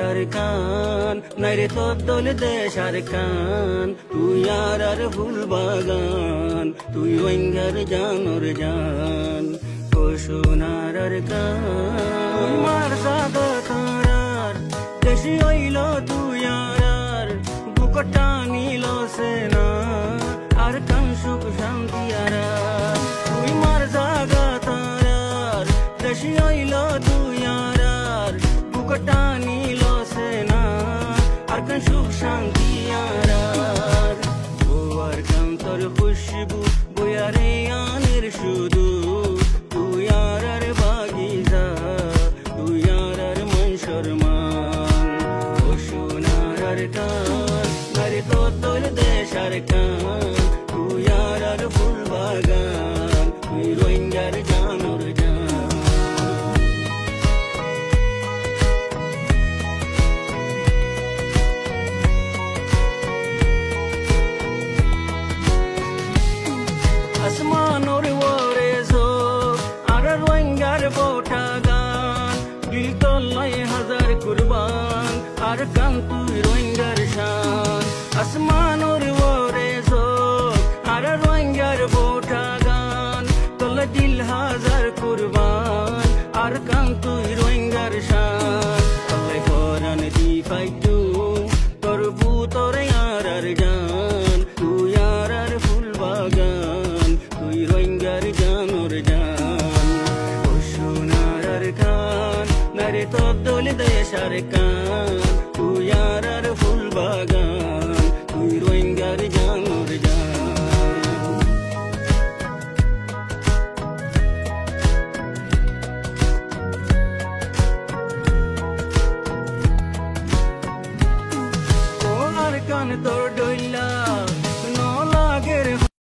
আর কান নাইরে তোর দোল দেশ আর কান তুই আর ফুল বাগান তুই ওইঙ্গার জানোর জান ও সোনার আর কান মার সাদা তারার দেশি হইল তুই আর বুকটা নিল সেনা আর কান সুখ শান্তি আর তুই মার জাগা তারার দেশি হইল তুই আর বুকটা নিল সেনা আর কান সুখ শান্তি আর ও আর কান তোর খুশবু বয়ারে আনের শুধু তুই আর বাগিচা তুই আর মন শর্মান ও সোনার আর কান নারে তোর তোর দেশ আর কান তুই আর ফুল বাগান তুই রোহিঙ্গার জানোর জান আসমানোর ওরে জোক আর রোহিঙ্গার বোটা গান দিল তল্লায় হাজার কুরবান আর কান তুই রোহিঙ্গার শান আসমানোর ওরে জোক আর রোহিঙ্গার বোটা গান তল্লা দিল হাজার কুরবান আর কান তুই রোহিঙ্গার শান তল্লাই পরান দি ফাইটু তোর বুতরে আর জান তুই আর ফুল বাগান তুই রোহিঙ্গার জানোর জান ও সোনার আর কান নারে তোর দোল দেশ আর কান তুই আর ফুল বাগান তুই রোহিঙ্গার জানোর জান ও আর কান তোর ডইলা